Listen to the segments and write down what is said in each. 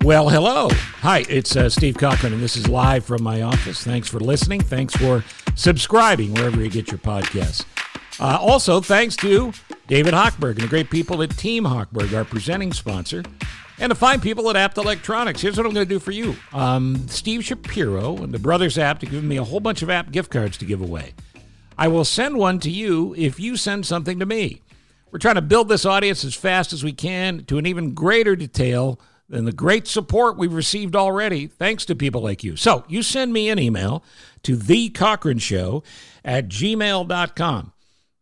Well, hello. Hi, it's Steve Cochran, and this is live from my office. Thanks for listening. Thanks for subscribing wherever you get your podcasts. Also, thanks to David Hochberg and the great people at Team Hochberg, our presenting sponsor, and the fine people at Apt Electronics. Here's what I'm going to do for you. Steve Shapiro and the Brothers Apt have given me a whole bunch of Apt gift cards to give away. I will send one to you if you send something to me. We're trying to build this audience as fast as we can to an even greater detail than the great support we've received already, thanks to people like you. So you send me an email to thecochranshow@gmail.com.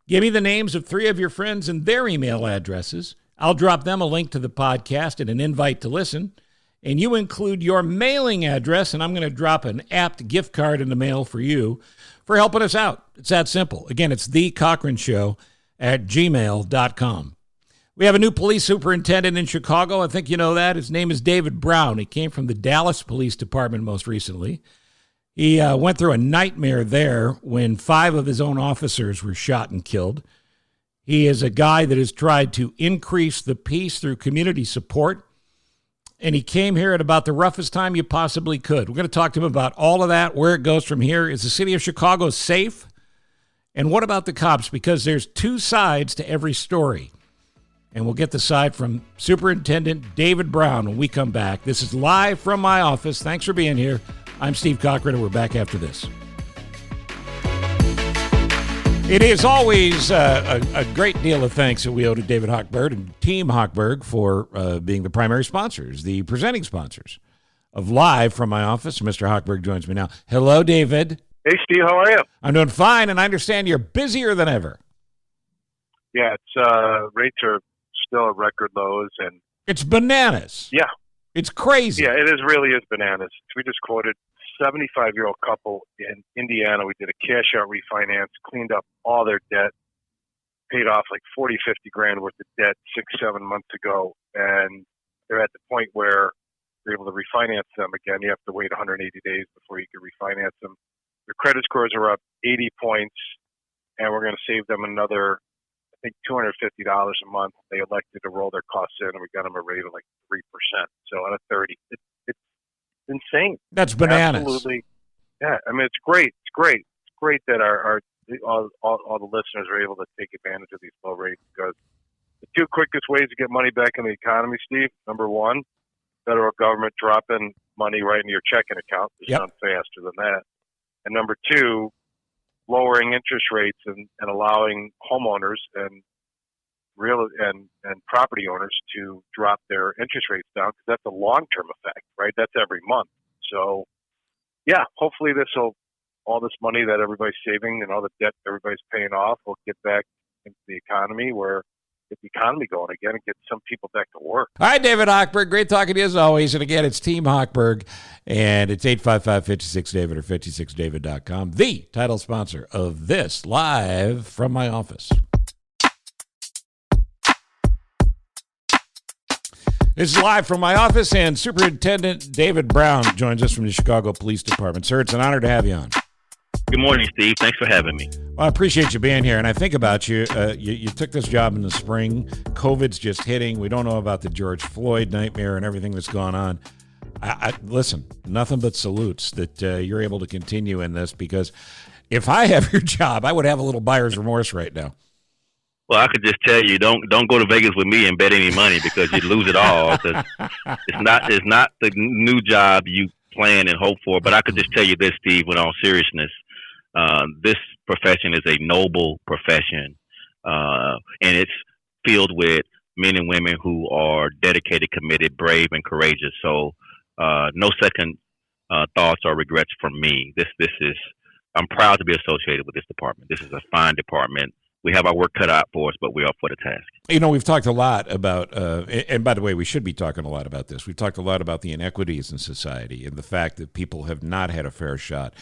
Give me the names of 3 of your friends and their email addresses. I'll drop them a link to the podcast and an invite to listen. And you include your mailing address, and I'm going to drop an Apt gift card in the mail for you for helping us out. It's that simple. Again, it's thecochranshow@gmail.com. We have a new police superintendent in Chicago. I think you know that. His name is David Brown. He came from the Dallas Police Department most recently. He went through a nightmare there when 5 of his own officers were shot and killed. He is a guy that has tried to increase the peace through community support, and he came here at about the roughest time you possibly could. We're going to talk to him about all of that, where it goes from here. Is the city of Chicago safe? And what about the cops? Because there's 2 sides to every story. And we'll get the side from Superintendent David Brown when we come back. This is live from my office. Thanks for being here. I'm Steve Cochran, and we're back after this. It is always a great deal of thanks that we owe to David Hochberg and Team Hochberg for being the primary sponsors, the presenting sponsors of Live from my office. Mr. Hochberg joins me now. Hello, David. Hey, Steve. How are you? I'm doing fine, and I understand you're busier than ever. Yeah, it's rates are still at record lows, and it's bananas. Yeah, it's crazy. Yeah, it really is bananas. We just quoted a 75-year-old couple in Indiana. We did a cash out refinance, cleaned up all their debt, paid off like 40, 50 grand worth of debt 6-7 months ago, and they're at the point where you're able to refinance them again. You have to wait 180 days before you can refinance them. Their credit scores are up 80 points, and we're going to save them another, I think, $250 a month. They elected to roll their costs in, and we got them a rate of like 3%. So on a 30, it's insane. That's bananas. Absolutely. Yeah, I mean, it's great. It's great. It's great that all the listeners are able to take advantage of these low rates, because the 2 quickest ways to get money back in the economy, Steve, number 1, federal government dropping money right into your checking account. There's none faster than that. And number 2, lowering interest rates and allowing homeowners and real and property owners to drop their interest rates down, because that's a long-term effect, right? That's every month. So, yeah, hopefully all this money that everybody's saving and all the debt everybody's paying off will get back into the economy, where get the economy going again and get some people back to work. All right, David Hochberg, great talking to you as always. And again, it's Team Hochberg, and it's 855-56-DAVID or 56david.com, the title sponsor of this Live from my office. This is Live from my office, and Superintendent David Brown joins us from the Chicago Police Department. Sir, it's an honor to have you on. Good morning, Steve. Thanks for having me. Well, I appreciate you being here, and I think about you. You took this job in the spring. COVID's just hitting. We don't know about the George Floyd nightmare and everything that's gone on. Listen, nothing but salutes that you're able to continue in this, because if I have your job, I would have a little buyer's remorse right now. Well, I could just tell you, don't go to Vegas with me and bet any money, because you'd lose it all. It's not the new job you plan and hope for. But I could just tell you this, Steve, with all seriousness. This profession is a noble profession, and it's filled with men and women who are dedicated, committed, brave, and courageous. So no second thoughts or regrets from me. I'm proud to be associated with this department. This is a fine department. We have our work cut out for us, but we're up for the task. You know, we've talked a lot about, and by the way, we should be talking a lot about this. We've talked a lot about the inequities in society and the fact that people have not had a fair shot,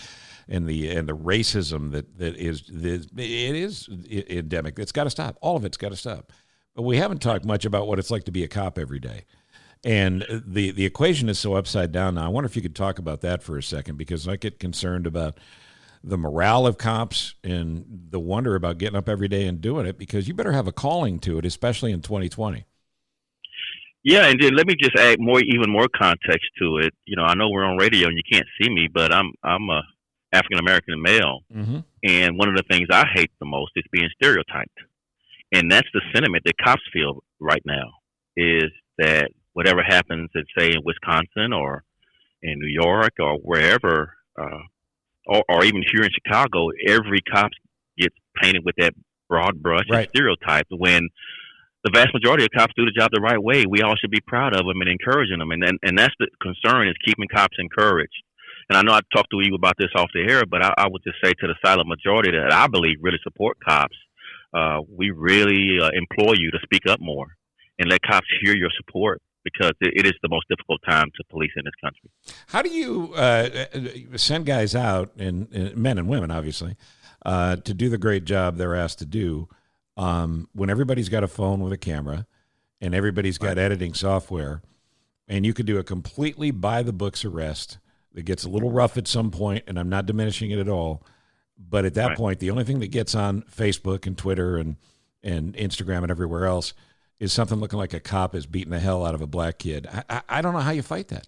and the racism that is endemic. It's got to stop. All of it's got to stop. But we haven't talked much about what it's like to be a cop every day. And the equation is so upside down now. I wonder if you could talk about that for a second, because I get concerned about the morale of cops and the wonder about getting up every day and doing it, because you better have a calling to it, especially in 2020. Yeah, and then let me just add even more context to it. I know we're on radio and you can't see me, but I'm a African American male, Mm-hmm. and one of the things I hate the most is being stereotyped, and that's the sentiment that cops feel right now. Is that whatever happens, let's say in Wisconsin or in New York or wherever, or even here in Chicago, every cop gets painted with that broad brush and Right. stereotype. When the vast majority of cops do the job the right way, we all should be proud of them and encouraging them. And that's the concern, is keeping cops encouraged. And I know I talked to you about this off the air, but I would just say to the silent majority that I believe really support cops, we really implore you to speak up more and let cops hear your support, because it is the most difficult time to police in this country. How do you send guys out, and men and women, obviously, to do the great job they're asked to do when everybody's got a phone with a camera and everybody's got editing software, and you could do a completely by-the-books arrest that gets a little rough at some point, and I'm not diminishing it at all, but at that point, the only thing that gets on Facebook and Twitter and Instagram and everywhere else is something looking like a cop is beating the hell out of a black kid. I don't know how you fight that.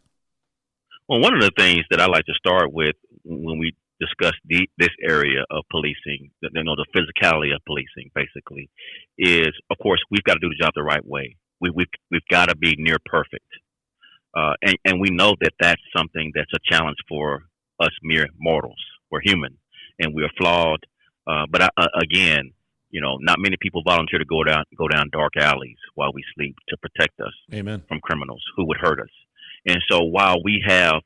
Well, one of the things that I like to start with when we discuss this area of policing, the physicality of policing, basically, is, of course, we've got to do the job the right way. We've got to be near perfect, and we know that that's something that's a challenge for us mere mortals. We're human, and we are flawed. But again, not many people volunteer to go down dark alleys while we sleep to protect us Amen. from criminals who would hurt us. And so while we have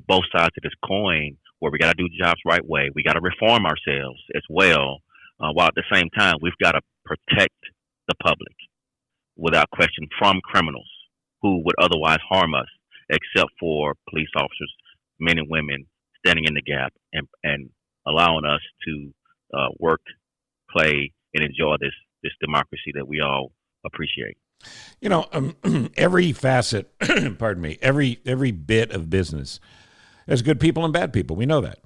both sides of this coin, where we got to do the jobs right way, we got to reform ourselves as well, while at the same time we've got to protect the public without question from criminals who would otherwise harm us, except for police officers, men and women, standing in the gap and allowing us to work, play, and enjoy this democracy that we all appreciate. Every facet, pardon me, every bit of business has good people and bad people. We know that.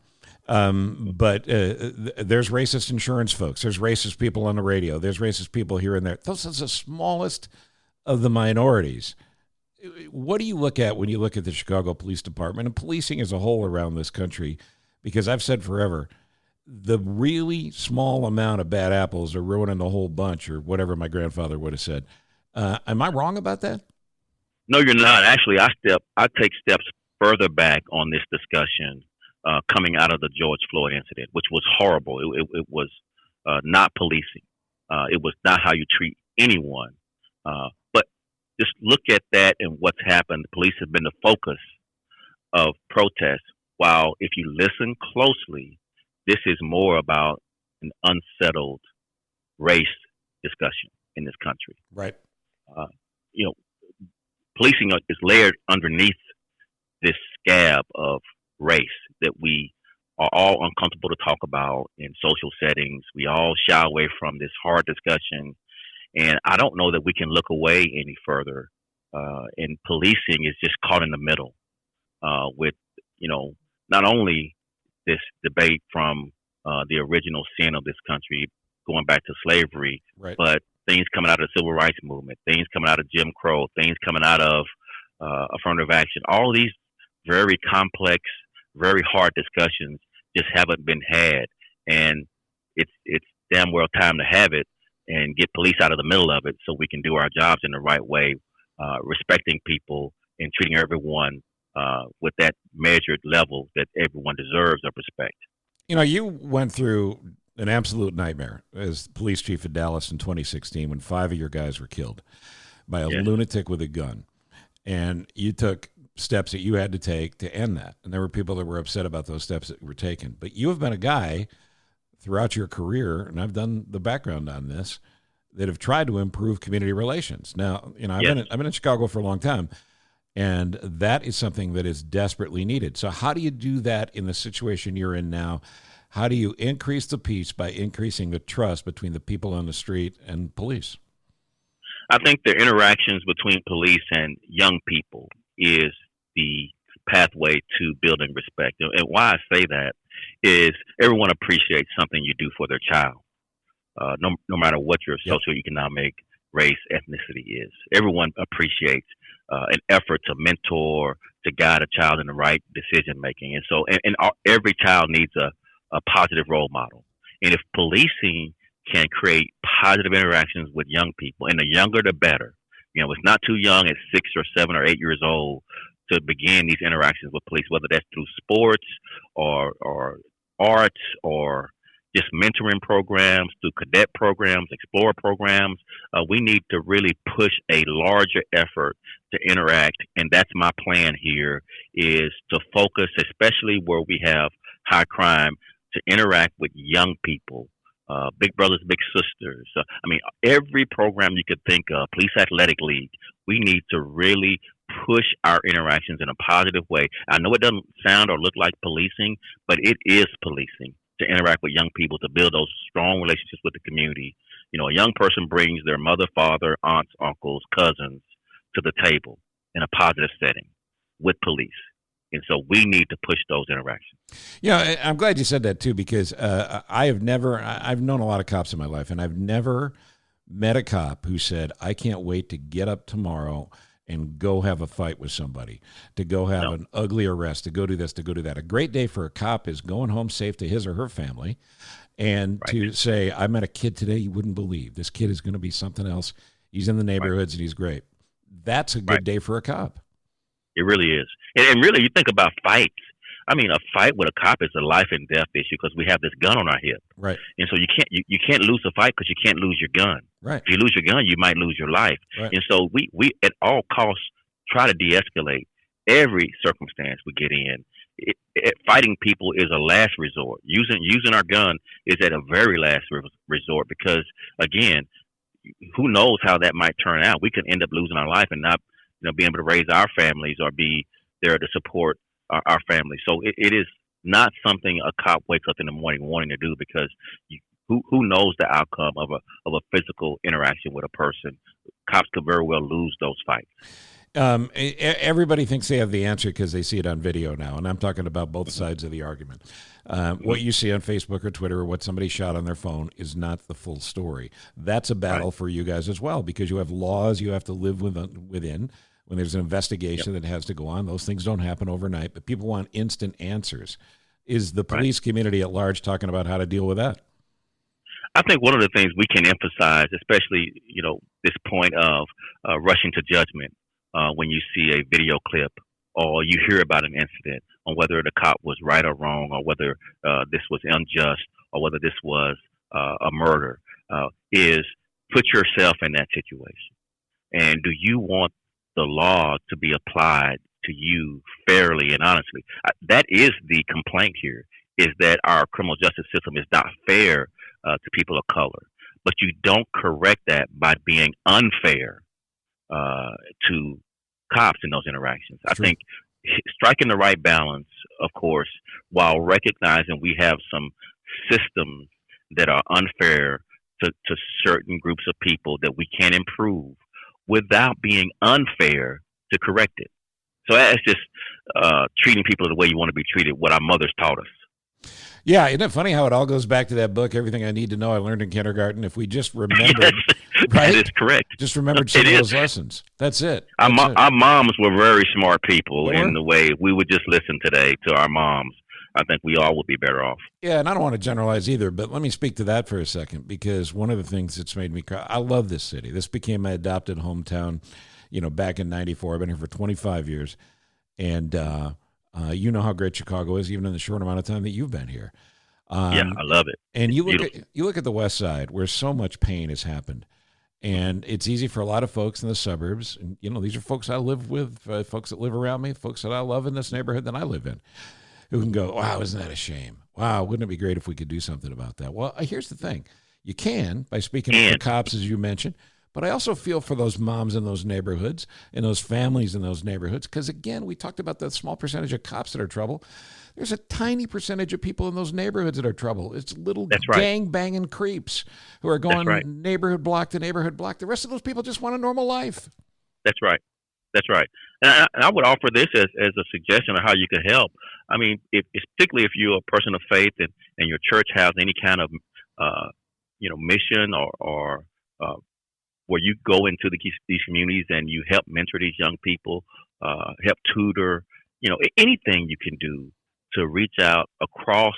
But there's racist insurance folks. There's racist people on the radio. There's racist people here and there. Those are the smallest of the minorities. What do you look at when you look at the Chicago Police Department and policing as a whole around this country? Because I've said forever, the really small amount of bad apples are ruining the whole bunch, or whatever my grandfather would have said. Am I wrong about that? No, you're not. Actually, I take steps further back on this discussion coming out of the George Floyd incident, which was horrible. It was not policing. It was not how you treat anyone. But just look at that and what's happened. The police have been the focus of protests, while if you listen closely, this is more about an unsettled race discussion in this country. Right. Policing is layered underneath this scab of race that we are all uncomfortable to talk about in social settings. We all shy away from this hard discussion. And I don't know that we can look away any further. And policing is just caught in the middle with, not only this debate from the original sin of this country going back to slavery, right, but things coming out of the civil rights movement, things coming out of Jim Crow, things coming out of affirmative action. All these very complex, very hard discussions just haven't been had. And it's damn well time to have it and get police out of the middle of it so we can do our jobs in the right way, respecting people and treating everyone with that measured level that everyone deserves of respect. You went through an absolute nightmare as police chief of Dallas in 2016 when 5 of your guys were killed by a lunatic with a gun. And you took steps that you had to take to end that. And there were people that were upset about those steps that were taken. But you have been a guy throughout your career, and I've done the background on this, that have tried to improve community relations. Now, I've been in Chicago for a long time, and that is something that is desperately needed. So how do you do that in the situation you're in now? How do you increase the peace by increasing the trust between the people on the street and police? I think the interactions between police and young people is the pathway to building respect. And why I say that is everyone appreciates something you do for their child, no matter what your socioeconomic race, ethnicity is. Everyone appreciates an effort to mentor, to guide a child in the right decision making. And so, every child needs a positive role model. And if policing can create positive interactions with young people, and the younger the better. It's not too young at 6 or 7 or 8 years old to begin these interactions with police, whether that's through sports or arts or just mentoring programs, through cadet programs, explorer programs. We need to really push a larger effort to interact, and that's my plan here, is to focus, especially where we have high crime, to interact with young people. Big brothers, big sisters. Every program you could think of, Police Athletic League, we need to really push our interactions in a positive way. I know it doesn't sound or look like policing, but it is policing, to interact with young people, to build those strong relationships with the community. A young person brings their mother, father, aunts, uncles, cousins to the table in a positive setting with police. And so we need to push those interactions. Yeah, I'm glad you said that too, because I've known a lot of cops in my life, and I've never met a cop who said, I can't wait to get up tomorrow and go have a fight with somebody, to go have an ugly arrest, to go do this, to go do that. A great day for a cop is going home safe to his or her family, and to say, I met a kid today you wouldn't believe. This kid is going to be something else. He's in the neighborhoods and he's great. That's a good day for a cop. It really is. And really, you think about fights. A fight with a cop is a life and death issue because we have this gun on our hip. Right. And so you can't lose a fight because you can't lose your gun. Right. If you lose your gun, you might lose your life. Right. And so we at all costs try to de-escalate every circumstance we get in. Fighting people is a last resort. Using our gun is at a very last resort because, again, who knows how that might turn out. We could end up losing our life and not being able to raise our families or be there to support our families. So it is not something a cop wakes up in the morning wanting to do, because who knows the outcome of a physical interaction with a person. Cops could very well lose those fights. Everybody thinks they have the answer because they see it on video now, and I'm talking about both sides of the argument. What you see on Facebook or Twitter or what somebody shot on their phone is not the full story. That's a battle for you guys as well, because you have laws you have to live within. When there's an investigation that has to go on, those things don't happen overnight, but people want instant answers. Is the police community at large talking about how to deal with that? I think one of the things we can emphasize, especially, this point of rushing to judgment when you see a video clip or you hear about an incident, on whether the cop was right or wrong, or whether this was unjust, or whether this was a murder, is put yourself in that situation. And do you want the law to be applied to you fairly and honestly? That is the complaint here, is that our criminal justice system is not fair to people of color. But you don't correct that by being unfair to cops in those interactions. I think striking the right balance, of course, while recognizing we have some systems that are unfair to certain groups of people that we can improve, without being unfair to correct it. So that's just treating people the way you want to be treated, what our mothers taught us. Yeah, isn't it funny how it all goes back to that book, Everything I Need to Know I Learned in Kindergarten? If we just remembered, That is correct. Just remembered some of those lessons. That's it. Our moms were very smart people in the way we would just listen today to our moms. I think we all would be better off. Yeah, and I don't want to generalize either, but let me speak to that for a second, because one of the things that's made me cry, I love this city. This became my adopted hometown, back in 94. I've been here for 25 years, and you know how great Chicago is, even in the short amount of time that you've been here. Yeah, I love it. And you look at the West Side, where so much pain has happened. And it's easy for a lot of folks in the suburbs. And, these are folks I live with, folks that live around me, folks that I love in this neighborhood that I live in, who can go, wow, isn't that a shame? Wow, wouldn't it be great if we could do something about that? Well, here's the thing. You can, by speaking to the cops, as you mentioned, but I also feel for those moms in those neighborhoods and those families in those neighborhoods, because, again, we talked about the small percentage of cops that are trouble. There's a tiny percentage of people in those neighborhoods that are trouble. It's little gang-banging creeps who are going neighborhood block to neighborhood block. The rest of those people just want a normal life. That's right. That's right. And I would offer this as a suggestion of how you could help. Particularly if you're a person of faith and your church has any kind of, mission or where you go into these communities and you help mentor these young people, help tutor, anything you can do to reach out across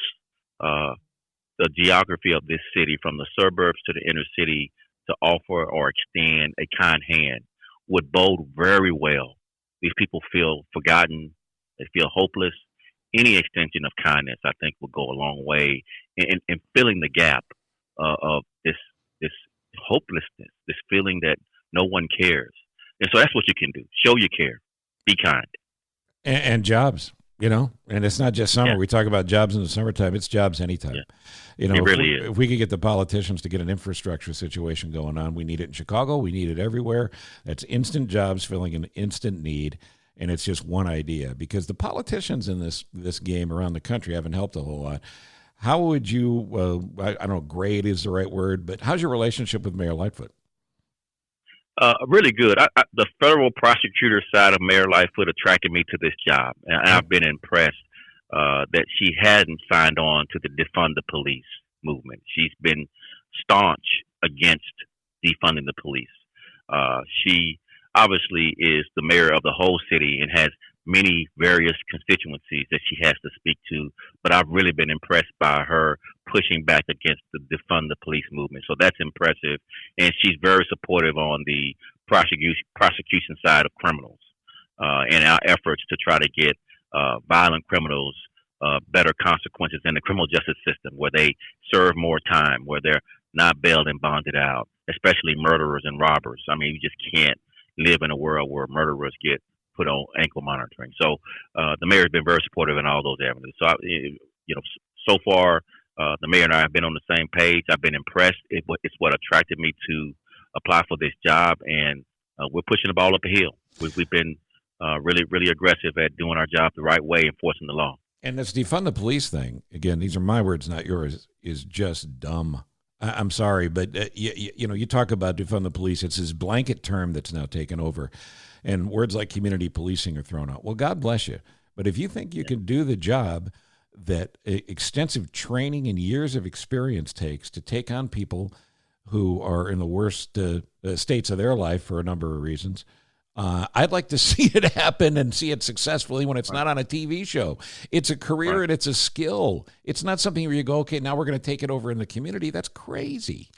the geography of this city, from the suburbs to the inner city, to offer or extend a kind hand would bode very well. These people feel forgotten. They feel hopeless. Any extension of kindness, I think, will go a long way in filling the gap of this hopelessness, this feeling that no one cares. And so that's what you can do. Show you care. Be kind. And jobs, and it's not just summer. Yeah. We talk about jobs in the summertime. It's jobs anytime. Yeah. It really is. If we could get the politicians to get an infrastructure situation going on, we need it in Chicago. We need it everywhere. That's instant jobs filling an instant need. And it's just one idea, because the politicians in this game around the country haven't helped a whole lot. How would you, I don't know, grade is the right word, but how's your relationship with Mayor Lightfoot? Really good. The federal prosecutor side of Mayor Lightfoot attracted me to this job, and I've been impressed that she hadn't signed on to the defund the police movement. She's been staunch against defunding the police. She obviously is the mayor of the whole city and has many various constituencies that she has to speak to, but I've really been impressed by her pushing back against the defund the police movement. So that's impressive. And she's very supportive on the prosecution side of criminals and our efforts to try to get violent criminals better consequences in the criminal justice system, where they serve more time, where they're not bailed and bonded out, especially murderers and robbers. I mean, you just can't live in a world where murderers get put on ankle monitoring. So the mayor's been very supportive in all those avenues. So, so far, the mayor and I have been on the same page. I've been impressed. It's what attracted me to apply for this job, and we're pushing the ball up a hill. We've been really, really aggressive at doing our job the right way, enforcing the law. And this defund the police thing, again, these are my words, not yours, is just dumb. I'm sorry, but you talk about defund the police. It's this blanket term that's now taken over, and words like community policing are thrown out. Well, God bless you, but if you think you can do the job that extensive training and years of experience takes to take on people who are in the worst states of their life for a number of reasons, I'd like to see it happen and see it successfully when it's not on a TV show. It's a career and it's a skill. It's not something where you go, okay, now we're going to take it over in the community. That's crazy.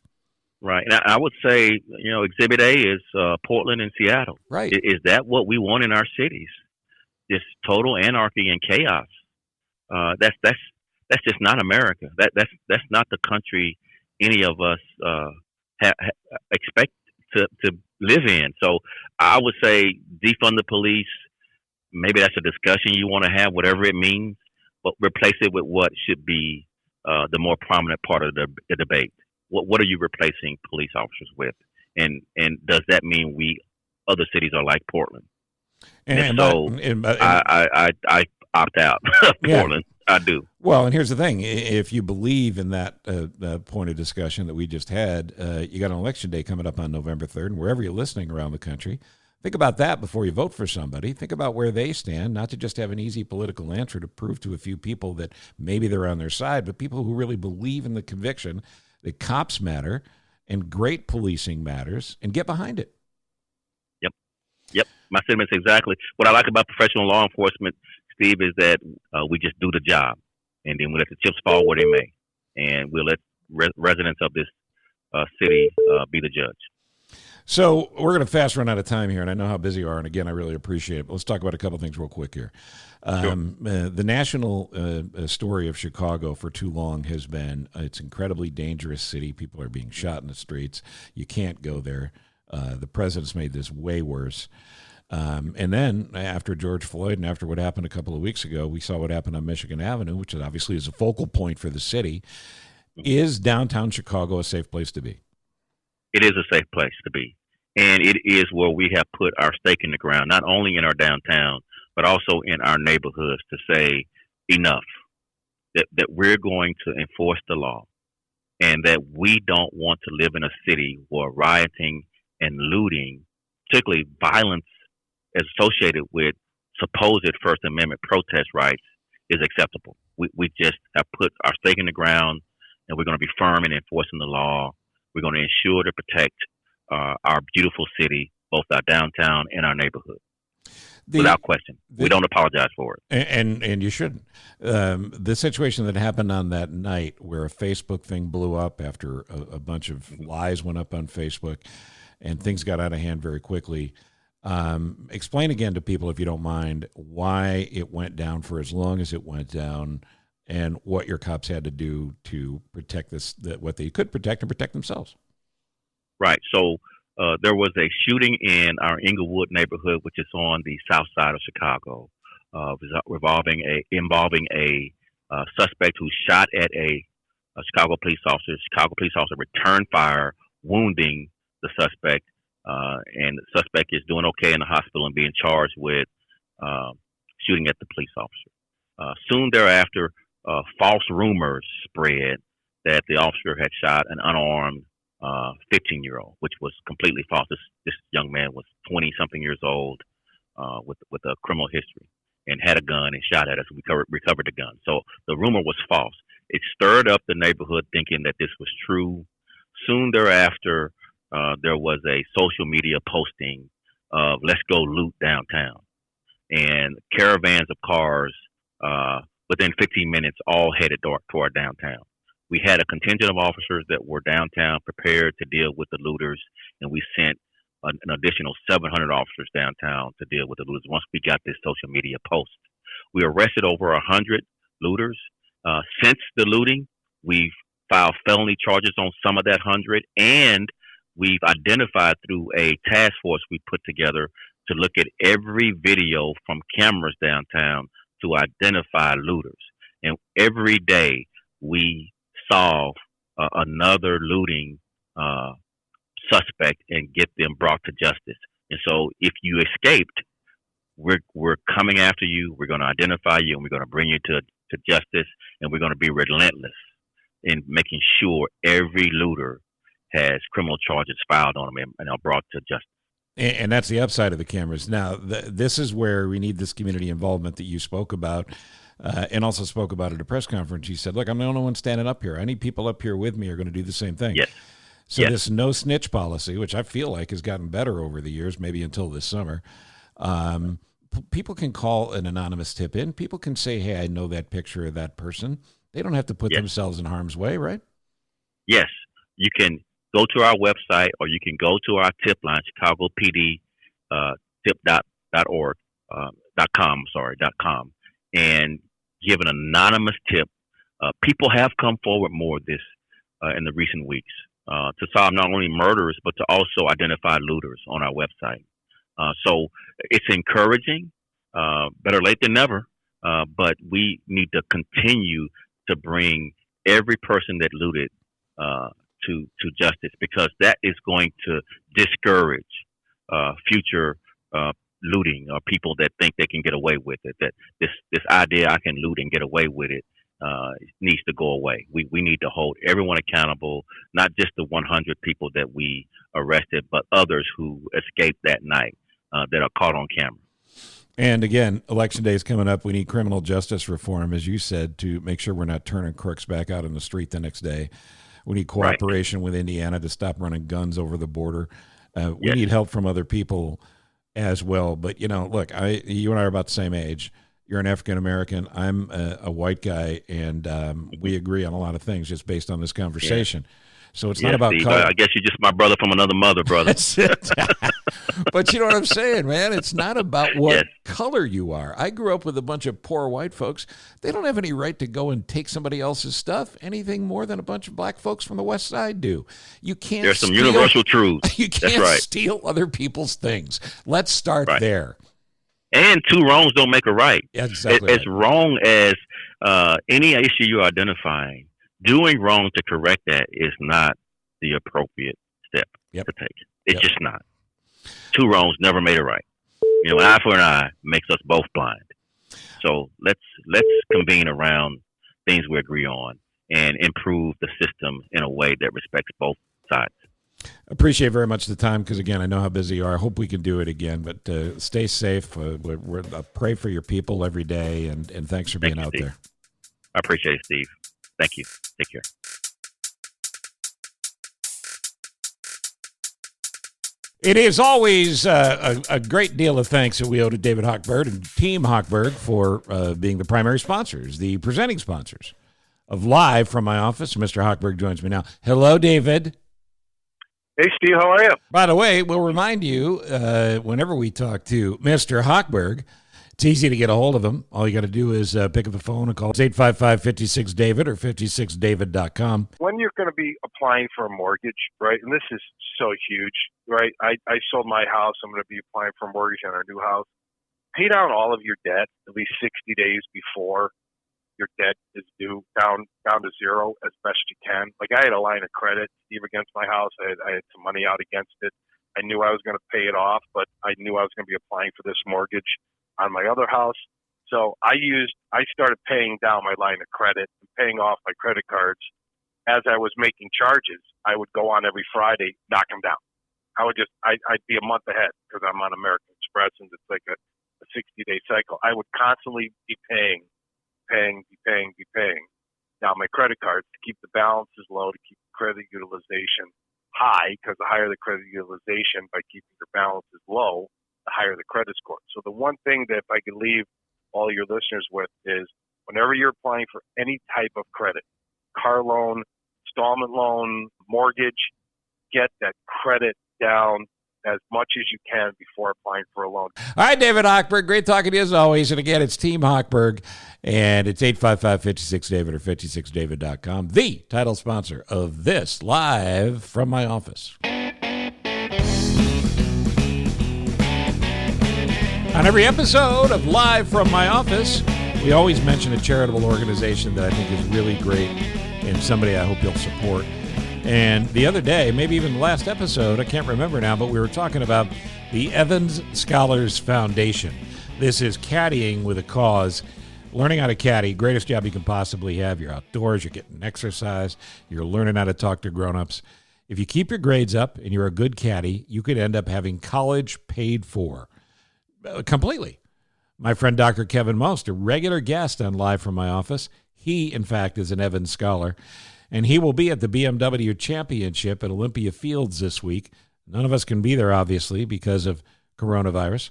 Right. And I would say, Exhibit A is Portland and Seattle. Right. Is that what we want in our cities? This total anarchy and chaos. That's just not America. That's not the country any of us expect to live in. So I would say defund the police. Maybe that's a discussion you want to have, whatever it means, but replace it with what should be the more prominent part of the debate. What are you replacing police officers with? And does that mean other cities are like Portland? And I opt out of Portland. I do. Well, and here's the thing. If you believe in that point of discussion that we just had, you got an election day coming up on November 3rd, and wherever you're listening around the country, think about that before you vote for somebody. Think about where they stand, not to just have an easy political answer to prove to a few people that maybe they're on their side, but people who really believe in the conviction that cops matter and great policing matters, and get behind it. Yep. My sentiments exactly. What I like about professional law enforcement, Steve, is that we just do the job, and then we let the chips fall where they may, and we'll let residents of this city be the judge. So we're going to fast run out of time here, and I know how busy you are, and again, I really appreciate it. But let's talk about a couple of things real quick here. Sure. The national story of Chicago for too long has been it's an incredibly dangerous city. People are being shot in the streets. You can't go there. The president's made this way worse. And then after George Floyd and after what happened a couple of weeks ago, we saw what happened on Michigan Avenue, which obviously is a focal point for the city. Is downtown Chicago a safe place to be? It is a safe place to be. And it is where we have put our stake in the ground, not only in our downtown, but also in our neighborhoods, to say enough, that we're going to enforce the law, and that we don't want to live in a city where rioting and looting, particularly violence associated with supposed First Amendment protest rights, is acceptable. We just have put our stake in the ground, and we're going to be firm in enforcing the law. We're going to ensure to protect our beautiful city, both our downtown and our neighborhood. Without question. We don't apologize for it. And you shouldn't. The situation that happened on that night where a Facebook thing blew up after a bunch of lies went up on Facebook and things got out of hand very quickly. Explain again to people, if you don't mind, why it went down for as long as it went down and what your cops had to do to protect what they could protect and protect themselves. Right. So there was a shooting in our Inglewood neighborhood, which is on the south side of Chicago, involving a suspect who shot at a Chicago police officer. Chicago police officer returned fire, wounding the suspect, and the suspect is doing okay in the hospital and being charged with shooting at the police officer. Soon thereafter, false rumors spread that the officer had shot an unarmed 15-year-old, which was completely false. This young man was 20-something years old with a criminal history and had a gun and shot at us. We recovered the gun. So the rumor was false. It stirred up the neighborhood thinking that this was true. Soon thereafter, there was a social media posting of "Let's go loot downtown," and caravans of cars within 15 minutes all headed toward downtown. We had a contingent of officers that were downtown prepared to deal with the looters, and we sent an additional 700 officers downtown to deal with the looters once we got this social media post. We arrested over 100 looters. Since the looting, we've filed felony charges on some of that 100, and we've identified through a task force we put together to look at every video from cameras downtown to identify looters. And every day we solve another looting suspect and get them brought to justice. And so if you escaped, we're coming after you. We're going to identify you and we're going to bring you to justice, and we're going to be relentless in making sure every looter has criminal charges filed on them and are brought to justice. And that's the upside of the cameras. Now, this is where we need this community involvement that you spoke about and also spoke about at a press conference. You said, look, I'm the only one standing up here. I need people up here with me are going to do the same thing. Yes. So this no snitch policy, which I feel like has gotten better over the years, maybe until this summer, people can call an anonymous tip in. People can say, hey, I know that picture of that person. They don't have to put themselves in harm's way, right? Yes. You can go to our website, or you can go to our tip line, Chicago PD tip.org, .com, and give an anonymous tip. People have come forward more this in the recent weeks to solve not only murders, but to also identify looters on our website. So it's encouraging, better late than never, but we need to continue to bring every person that looted to justice, because that is going to discourage future looting or people that think they can get away with it. That this idea I can loot and get away with it needs to go away. We need to hold everyone accountable, not just the 100 people that we arrested, but others who escaped that night that are caught on camera. And again, Election Day is coming up. We need criminal justice reform, as you said, to make sure we're not turning crooks back out in the street the next day. We need cooperation with Indiana to stop running guns over the border. We need help from other people as well. But, look, you and I are about the same age. You're an African-American. I'm a white guy, and we agree on a lot of things just based on this conversation. Yeah. So it's not about Steve, color. I guess you're just my brother from another mother, brother. That's it. But you know what I'm saying, man? It's not about what color you are. I grew up with a bunch of poor white folks. They don't have any right to go and take somebody else's stuff anything more than a bunch of black folks from the West Side do. You can't. There's some universal truths. You can't steal other people's things. Let's start there. And two wrongs don't make a right. Exactly. As wrong as any issue you're identifying, doing wrong to correct that is not the appropriate step to take. It's just not. Two wrongs never made a right. An eye for an eye makes us both blind. So let's convene around things we agree on and improve the system in a way that respects both sides. Appreciate very much the time, because, again, I know how busy you are. I hope we can do it again, but stay safe. Pray for your people every day, and thanks for being out there. I appreciate it, Steve. Thank you. Take care. It is always a great deal of thanks that we owe to David Hochberg and Team Hochberg for being the primary sponsors, the presenting sponsors of Live from My Office. Mr. Hochberg joins me now. Hello, David. Hey, Steve, how are you? By the way, we'll remind you, whenever we talk to Mr. Hochberg, it's easy to get a hold of him. All you got to do is pick up the phone and call. It's 855-56-DAVID or 56david.com. When you're going to be applying for a mortgage, right, and this is so huge, right? I sold my house. I'm going to be applying for a mortgage on our new house. Pay down all of your debt at least 60 days before your debt is due, down to zero as best you can. Like, I had a line of credit, Steve, against my house. I had some money out against it. I knew I was going to pay it off, but I knew I was going to be applying for this mortgage on my other house. So I started paying down my line of credit and paying off my credit cards. As I was making charges, I would go on every Friday, knock them down. I'd be a month ahead because I'm on American Express and it's like a 60-day cycle. I would constantly be paying. Now my credit cards, to keep the balances low, to keep credit utilization high, because the higher the credit utilization by keeping your balances low, the higher the credit score. So the one thing that if I could leave all your listeners with is whenever you're applying for any type of credit, car loan, installment loan, mortgage, get that credit down as much as you can before applying for a loan. All right, David Hochberg, great talking to you as always. And again, it's Team Hochberg, and it's 855-56-DAVID or 56david.com, the title sponsor of this Live from My Office. On every episode of Live from My Office, we always mention a charitable organization that I think is really great and somebody I hope you'll support. And the other day, maybe even the last episode, I can't remember now, but we were talking about the Evans Scholars Foundation. This is caddying with a cause, learning how to caddy, greatest job you can possibly have. You're outdoors, you're getting exercise, you're learning how to talk to grown-ups. If you keep your grades up and you're a good caddy, you could end up having college paid for completely. My friend Dr. Kevin Most, a regular guest on Live from My Office, he, in fact, is an Evans Scholar. And he will be at the BMW Championship at Olympia Fields this week. None of us can be there, obviously, because of coronavirus.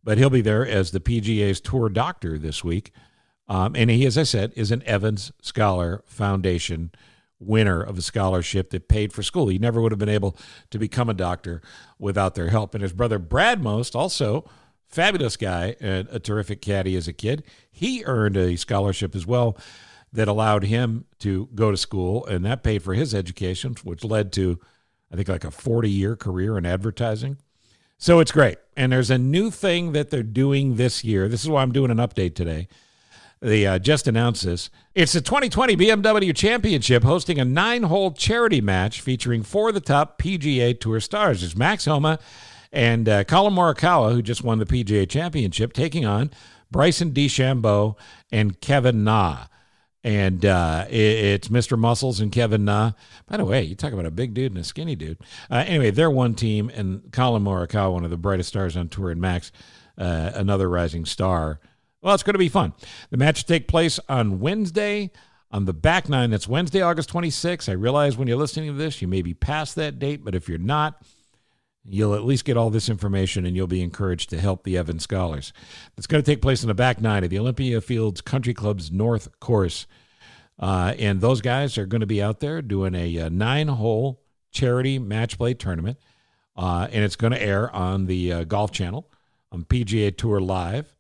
But he'll be there as the PGA's tour doctor this week. And he, as I said, is an Evans Scholar Foundation winner of a scholarship that paid for school. He never would have been able to become a doctor without their help. And his brother Brad Most, also fabulous guy, and a terrific caddy as a kid, he earned a scholarship as well that allowed him to go to school, and that paid for his education, which led to, I think, like a 40-year career in advertising. So it's great. And there's a new thing that they're doing this year. This is why I'm doing an update today. They just announced this. It's the 2020 BMW Championship hosting a 9-hole charity match featuring 4 of the top PGA Tour stars. There's Max Homa and Colin Morikawa, who just won the PGA Championship, taking on Bryson DeChambeau and Kevin Na. And it's Mr. Muscles and Kevin Na. By the way, you talk about a big dude and a skinny dude. Anyway, they're one team, and Colin Morikawa, one of the brightest stars on tour, and Max, another rising star. Well, it's going to be fun. The match will take place on Wednesday on the back nine. That's Wednesday, August 26th. I realize when you're listening to this, you may be past that date, but if you're not, you'll at least get all this information, and you'll be encouraged to help the Evans Scholars. It's going to take place in the back nine of the Olympia Fields Country Club's North Course. And those guys are going to be out there doing a 9-hole charity match play tournament. And it's going to air on the Golf Channel, on PGA Tour Live,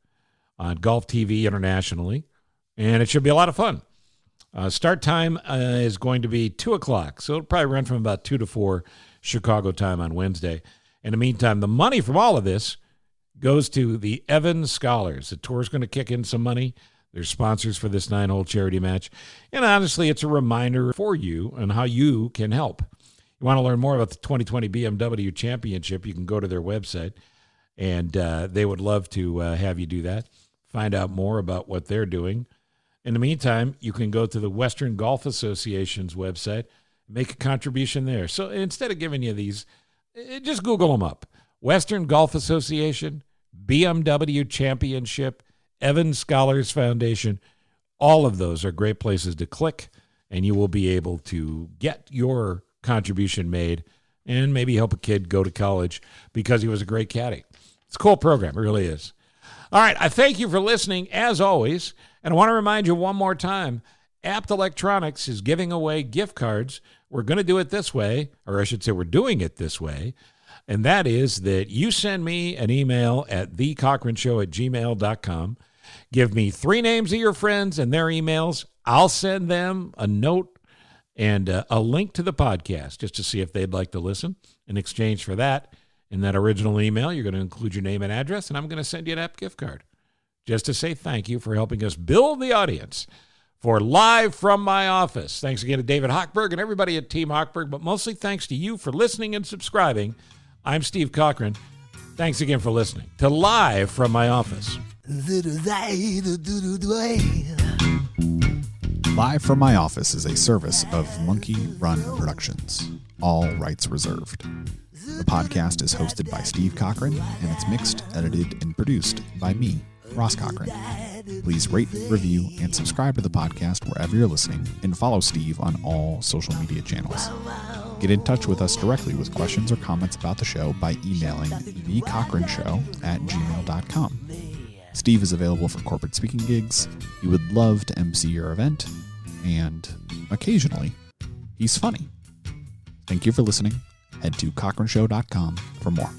on Golf TV internationally. And it should be a lot of fun. Start time is going to be 2 o'clock. So it'll probably run from about 2 to 4 Chicago time on Wednesday. In the meantime, the money from all of this goes to the Evans Scholars. The tour's going to kick in some money. They're sponsors for this 9-hole charity match. And honestly, it's a reminder for you on how you can help. You want to learn more about the 2020 BMW Championship, you can go to their website, and they would love to have you do that. Find out more about what they're doing. In the meantime, you can go to the Western Golf Association's website, make a contribution there. So instead of giving you these, just Google them up. Western Golf Association, BMW Championship, Evans Scholars Foundation. All of those are great places to click, and you will be able to get your contribution made and maybe help a kid go to college because he was a great caddy. It's a cool program. It really is. All right. I thank you for listening, as always. And I want to remind you one more time, Apt Electronics is giving away gift cards. We're going to do it this way, or I should say we're doing it this way. And that is that you send me an email at thecochranshow@gmail.com. Give me 3 names of your friends and their emails. I'll send them a note and a link to the podcast just to see if they'd like to listen. In exchange for that, in that original email, you're going to include your name and address, and I'm going to send you an app gift card just to say thank you for helping us build the audience for Live from My Office. Thanks again to David Hochberg and everybody at Team Hochberg, but mostly thanks to you for listening and subscribing. I'm Steve Cochran. Thanks again for listening to Live from My Office. Live from My Office is a service of Monkey Run Productions. All rights reserved. The podcast is hosted by Steve Cochran, and it's mixed, edited, and produced by me, Ross Cochran. Please rate, review, and subscribe to the podcast wherever you're listening, and follow Steve on all social media channels. Get in touch with us directly with questions or comments about the show by emailing thecochranshow@gmail.com. Steve is available for corporate speaking gigs. He would love to MC your event, and occasionally, he's funny. Thank you for listening. Head to cochranshow.com for more.